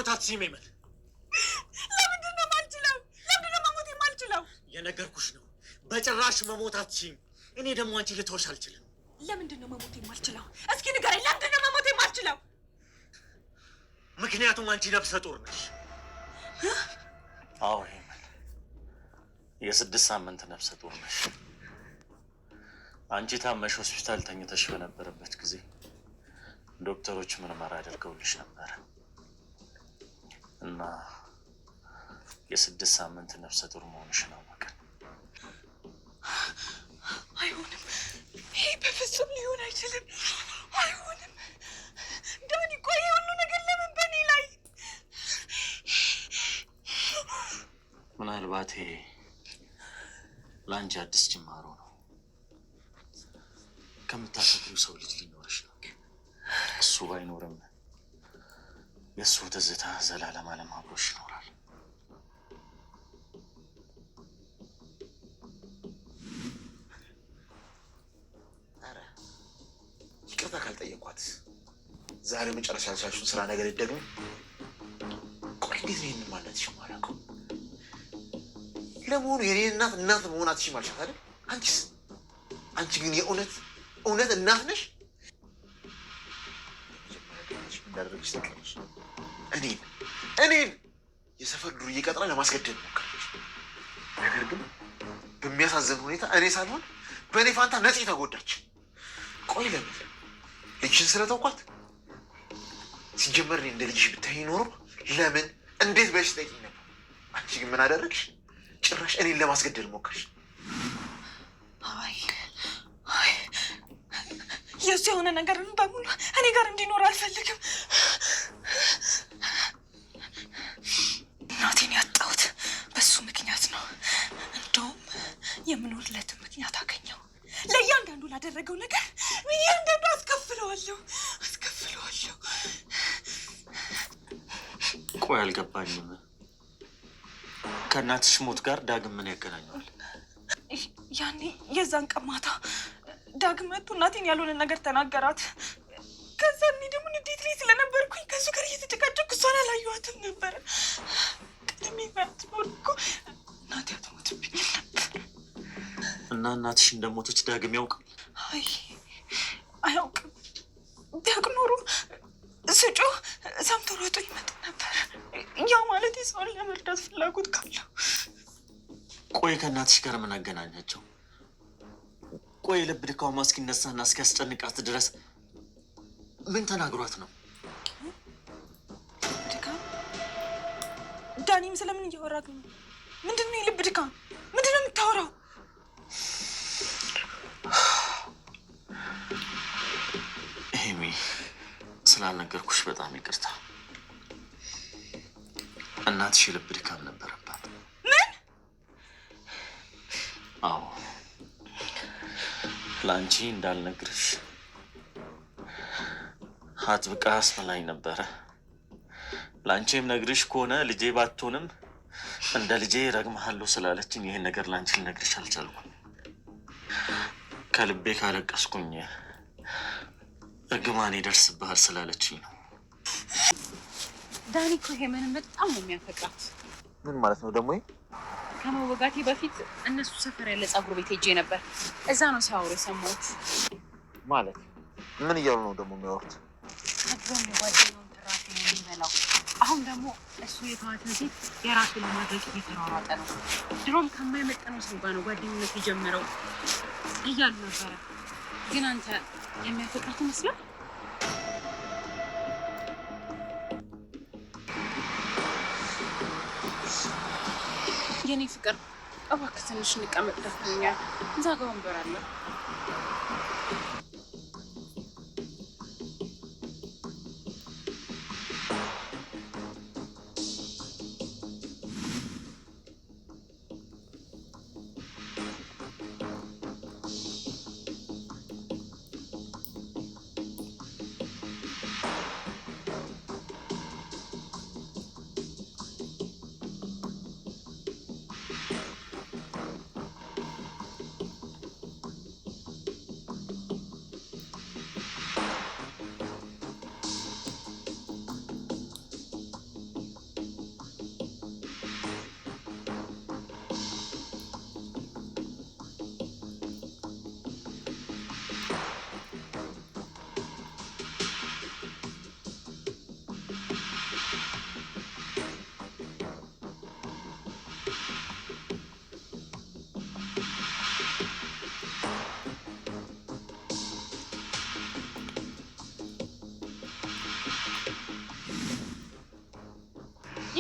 መሞት አትችይም ይመል። ለምንድን ነው የማልችለው? ለምንድን ነው መሞት የማልችለው? የነገርኩሽ ነው፣ በጭራሽ መሞት አትችይም። እኔ ደግሞ አንቺ ልተውሽ አልችልም። ለምንድን ነው መሞት የማልችለው? እስኪ ንገረኝ፣ ለምንድን ነው መሞት የማልችለው? ምክንያቱም አንቺ ነፍሰ ጡር ነሽ። አዎ ይመል፣ የ6 ሳምንት ነፍሰ ጡር ነሽ። አንቺ ታመሽ ሆስፒታል ተኝተሽ በነበረበት ጊዜ ዶክተሮች ምርመራ አድርገውልሽ ነበረ እና የ6 ሳምንት ነፍሰ ጡር መሆንሽን አወቅን። አይሆንም፣ ይሄ በፍጹም ሊሆን አይችልም። አይሆንም ዳኒ፣ ቆይ ሁሉ ነገር ለምን በእኔ ላይ? ምናልባት ይሄ ለአንቺ አዲስ ጅማሮ ነው። ከምታፈቅሪው ሰው ልጅ ሊኖርሽ ነው። እሱ ባይኖርም የእሱ ትዝታ ዘላለም ዓለም አብሮሽ ይኖራል። ኧረ ይቅርታ ካልጠየኳት ዛሬ መጨረሻ ያልሻልሽውን ስራ ነገር ይደግም። ቆይ እንዴት ነው ይህንን ማለትሽ የማላውቀው? ለመሆኑ የኔ እናት መሆን አትችይም አልሻት አይደል? አንቺስ? አንቺ ግን የእውነት እናት ነሽ? እንዳደረግሽ ታውቂያለሽ። እኔን የሰፈር ዱርዬ ቀጥራ ለማስገደድ ሞከረች። ነገር ግን በሚያሳዝን ሁኔታ እኔ ሳልሆን በእኔ ፋንታ ነፂ ተጎዳች። ቆይ ለምን? ልጅሽን ስለተውኳት? ሲጀመር እኔ እንደ ልጅሽ ብታይ ኖሮ ለምን እንዴት በሽ ጠይቂኝ ነበር። አንቺ ግን ምን አደረግሽ? ጭራሽ እኔን ለማስገደድ ሞከርሽ። አይ የሱ የሆነ ነገርን በሙሉ እኔ ጋር እንዲኖር አልፈልግም። እናቴን ያጣሁት በሱ ምክንያት ነው። እንደውም የምኖርለትን ምክንያት አገኘው። ለእያንዳንዱ ላደረገው ነገር እያንዳንዱ አስከፍለዋለሁ። ቆይ አልገባኝም። ከእናትሽ ሞት ጋር ዳግም ምን ያገናኘዋል? ያኔ የዛን ቀን ማታ ዳግም መጥቶ እናቴን ያልሆነ ነገር ተናገራት። ከዛ እኔ ደግሞ ንዴት ላይ ስለነበርኩኝ ከእሱ ጋር እየተጨቃጨኩ እሷን አላየኋትም ነበረ። ቀደም ባትኖር እኮ እናቴ አትሞትብኝ ነበር። እና እናትሽ እንደሞተች ዳግም ያውቃል? አይ አያውቅም። ቢያውቅ ኖሮ ስጮህ ሰምቶ ሮጦ ይመጣ ነበር። ያው ማለት ሰውን ለመርዳት ፍላጎት ካለው። ቆይ ከእናትሽ ጋር ምን አገናኛቸው? ቆይ ልብ ድካማ እስኪነሳና እስኪያስጨንቃት ድረስ ምን ተናግሯት ነው? ድካም? ዳኒም ስለምን እያወራህ ነው? ምንድን ነው የልብ ድካም? ምንድን ነው የምታወራው? ኤሚ፣ ስላልነገርኩሽ በጣም ይቅርታ። እናትሽ የልብ ድካም ነበረባት። ምን? አዎ፣ ለአንቺ እንዳልነግርሽ አጥብቃ አስመላኝ ነበረ። ለአንቺም ነግርሽ ከሆነ ልጄ ባትሆንም እንደ ልጄ ረግመሃለሁ ስላለችኝ ይህን ነገር ለአንቺ ልነግርሽ አልቻልኩም። ከልቤ ካለቀስኩኝ እርግማን ይደርስብሃል ስላለችኝ ነው። ዳኒ እኮ ሄመንን በጣም ነው የሚያፈቅራት። ምን ማለት ነው ደግሞ? ከመወጋቴ በፊት እነሱ ሰፈር ያለ ፀጉር ቤት ሄጄ ነበር። እዛ ነው ሲያወሩ የሰማሁት። ማለት ምን እያሉ ነው ደግሞ የሚያወሩት? ከድሮም የጓደኛውን ትራፊ ነው የሚበላው። አሁን ደግሞ እሱ የተዋትን ሴት የራሱ ለማድረግ እየተሯሯጠ ነው። ድሮም ከማይመጠነው ሰው ጋር ነው ጓደኝነት የጀመረው እያሉ ነበረ። ግን አንተ የሚያፈቅራት ይመስላል። የኔ ፍቅር እባክህ ትንሽ እንቀመጥ፣ ደክሞኛል። እዛ ጋ ወንበር አለ።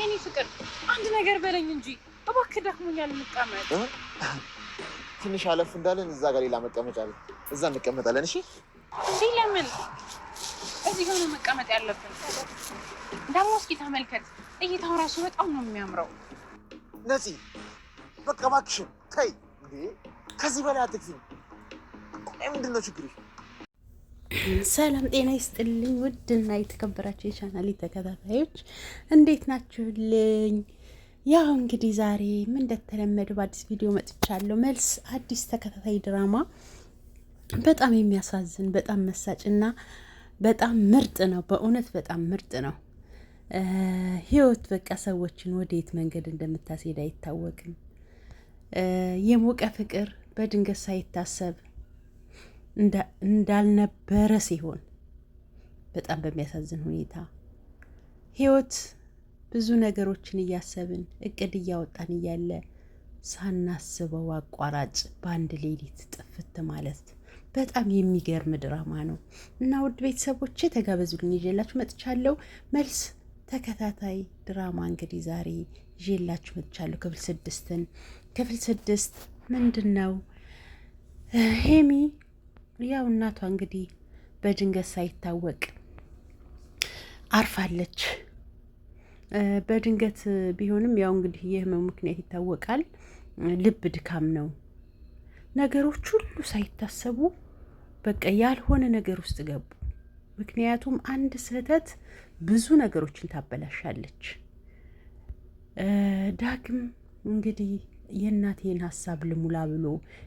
የኔ ፍቅር አንድ ነገር በለኝ እንጂ እባክህ፣ ደክሞኛል፣ እንቀመጥ። ትንሽ አለፍ እንዳለን እዛ ጋር ሌላ መቀመጫ አለ፣ እዛ እንቀመጣለን። እሺ እንዴ? ለምን እዚህ ጋር ነው መቀመጥ ያለብን? ደግሞ እስኪ ተመልከት፣ እይታው ራሱ በጣም ነው የሚያምረው። ነፂ በቃ እባክሽን ተይ። ከዚህ በላይ አትግፊ። ምንድን ነው ችግርሽ? ሰላም ጤና ይስጥልኝ። ውድና የተከበራችሁ የቻናሌ ተከታታዮች እንዴት ናችሁልኝ? ያው እንግዲህ ዛሬም እንደተለመደው በአዲስ ቪዲዮ መጥቻለሁ። መልስ አዲስ ተከታታይ ድራማ በጣም የሚያሳዝን በጣም መሳጭና በጣም ምርጥ ነው። በእውነት በጣም ምርጥ ነው። ህይወት በቃ ሰዎችን ወደየት መንገድ እንደምታስሄድ አይታወቅም። የሞቀ ፍቅር በድንገት ሳይታሰብ እንዳልነበረ ሲሆን በጣም በሚያሳዝን ሁኔታ ህይወት ብዙ ነገሮችን እያሰብን እቅድ እያወጣን እያለ ሳናስበው አቋራጭ በአንድ ሌሊት ጥፍት ማለት በጣም የሚገርም ድራማ ነው እና ውድ ቤተሰቦቼ ተጋበዙልኝ፣ ይዤላችሁ መጥቻለሁ። መልስ ተከታታይ ድራማ እንግዲህ ዛሬ ይዤላችሁ መጥቻለሁ። ክፍል 6 ምንድን ነው? ሄሚ ያው እናቷ እንግዲህ በድንገት ሳይታወቅ አርፋለች። በድንገት ቢሆንም ያው እንግዲህ የህመሙ ምክንያት ይታወቃል። ልብ ድካም ነው። ነገሮች ሁሉ ሳይታሰቡ በቃ ያልሆነ ነገር ውስጥ ገቡ። ምክንያቱም አንድ ስህተት ብዙ ነገሮችን ታበላሻለች። ዳግም እንግዲህ የእናቴን ሀሳብ ልሙላ ብሎ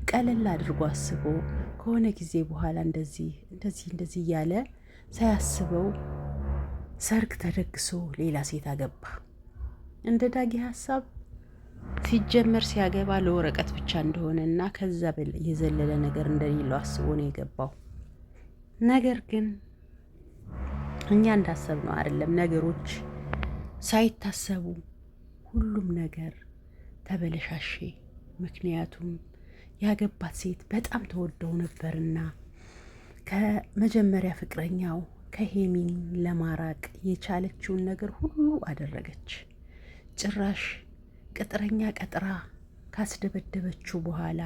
ቀለል አድርጎ አስቦ ከሆነ ጊዜ በኋላ እንደዚህ እያለ ሳያስበው ሰርግ ተደግሶ ሌላ ሴት አገባ። እንደ ዳጊ ሀሳብ ሲጀመር ሲያገባ ለወረቀት ብቻ እንደሆነ እና ከዛ የዘለለ ነገር እንደሌለው አስቦ ነው የገባው። ነገር ግን እኛ እንዳሰብነው አይደለም። ነገሮች ሳይታሰቡ ሁሉም ነገር ተበለሻሼ። ምክንያቱም ያገባት ሴት በጣም ተወደው ነበርና ከመጀመሪያ ፍቅረኛው ከሄሚን ለማራቅ የቻለችውን ነገር ሁሉ አደረገች። ጭራሽ ቅጥረኛ ቀጥራ ካስደበደበችው በኋላ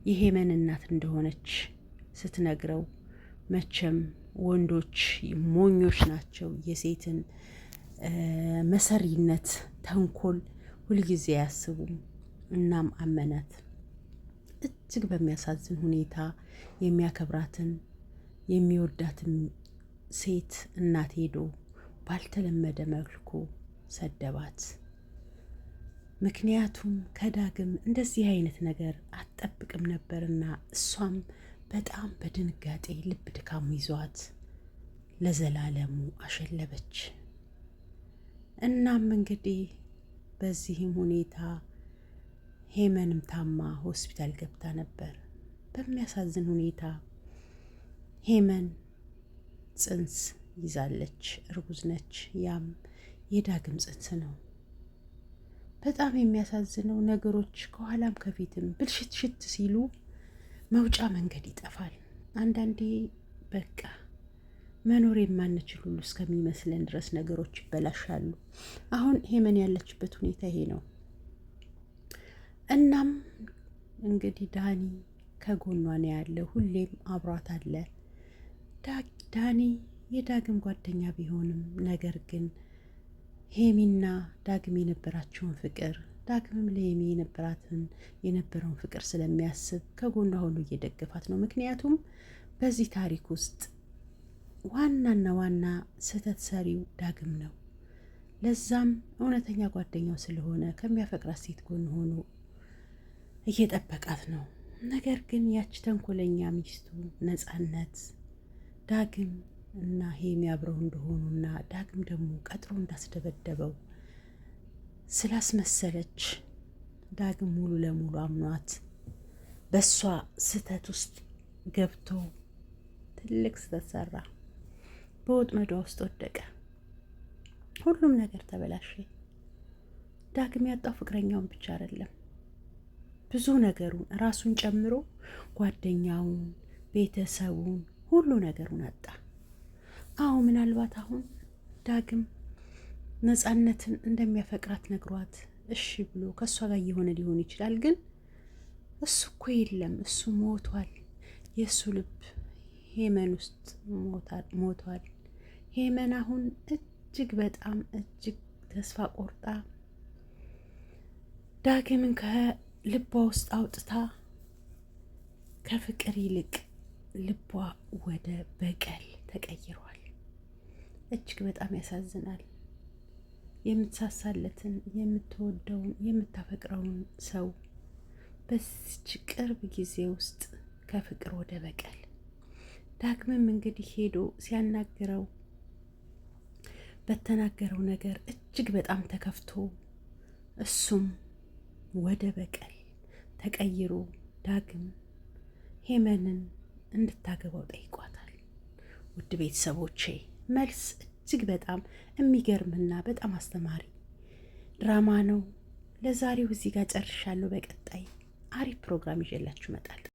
የሄመን እናት እንደሆነች ስትነግረው መቼም ወንዶች ሞኞች ናቸው። የሴትን መሰሪነት፣ ተንኮል ሁልጊዜ አያስቡም። እናም አመናት። እጅግ በሚያሳዝን ሁኔታ የሚያከብራትን የሚወዳትን ሴት እናት ሄዶ ባልተለመደ መልኩ ሰደባት። ምክንያቱም ከዳግም እንደዚህ አይነት ነገር አትጠብቅም ነበርና እሷም በጣም በድንጋጤ ልብ ድካሙ ይዟት ለዘላለሙ አሸለበች። እናም እንግዲህ በዚህም ሁኔታ ሄመንም ታማ ሆስፒታል ገብታ ነበር። በሚያሳዝን ሁኔታ ሄመን ጽንስ ይዛለች፣ እርጉዝ ነች። ያም የዳግም ጽንስ ነው። በጣም የሚያሳዝነው ነገሮች ከኋላም ከፊትም ብልሽት ሲሉ መውጫ መንገድ ይጠፋል። አንዳንዴ በቃ መኖር የማንችል ሁሉ እስከሚመስለን ድረስ ነገሮች ይበላሻሉ። አሁን ሄመን ያለችበት ሁኔታ ይሄ ነው። እናም እንግዲህ ዳኒ ከጎኗ ነው ያለ፣ ሁሌም አብሯት አለ። ዳኒ የዳግም ጓደኛ ቢሆንም ነገር ግን ሄሚና ዳግም የነበራቸውን ፍቅር ዳግምም ለሄሚ የነበረውን ፍቅር ስለሚያስብ ከጎኗ ሁሉ እየደገፋት ነው። ምክንያቱም በዚህ ታሪክ ውስጥ ዋናና ዋና ስህተት ሰሪው ዳግም ነው። ለዛም እውነተኛ ጓደኛው ስለሆነ ከሚያፈቅራት ሴት ጎን ሆኖ እየጠበቃት ነው። ነገር ግን ያች ተንኮለኛ ሚስቱ ነፃነት ዳግም እና ሄሚ አብረው እንደሆኑና ዳግም ደግሞ ቀጥሮ እንዳስደበደበው ስላስመሰለች ዳግም ሙሉ ለሙሉ አምኗት በእሷ ስህተት ውስጥ ገብቶ ትልቅ ስህተት ሰራ። በወጥመዷ ውስጥ ወደቀ። ሁሉም ነገር ተበላሸ። ዳግም ያጣው ፍቅረኛውን ብቻ አይደለም፣ ብዙ ነገሩን ራሱን ጨምሮ ጓደኛውን፣ ቤተሰቡን፣ ሁሉ ነገሩን አጣ። ምናልባት አሁን ዳግም ነፃነትን እንደሚያፈቅራት ነግሯት እሺ ብሎ ከእሷ ጋር እየሆነ ሊሆን ይችላል። ግን እሱ እኮ የለም፣ እሱ ሞቷል። የእሱ ልብ ሄመን ውስጥ ሞቷል። ሄመን አሁን እጅግ በጣም እጅግ ተስፋ ቆርጣ ዳግምን ከልቧ ውስጥ አውጥታ ከፍቅር ይልቅ ልቧ ወደ በቀል ተቀይሯል። እጅግ በጣም ያሳዝናል። የምትሳሳለትን፣ የምትወደውን፣ የምታፈቅረውን ሰው በዚች ቅርብ ጊዜ ውስጥ ከፍቅር ወደ በቀል። ዳግምም እንግዲህ ሄዶ ሲያናግረው በተናገረው ነገር እጅግ በጣም ተከፍቶ እሱም ወደ በቀል ተቀይሮ ዳግም ሄመንን እንድታገባው ጠይቋታል። ውድ ቤተሰቦቼ መልስ እጅግ በጣም የሚገርምና በጣም አስተማሪ ድራማ ነው። ለዛሬው እዚህ ጋር ጨርሻለሁ። በቀጣይ አሪፍ ፕሮግራም ይዤላችሁ እመጣለሁ።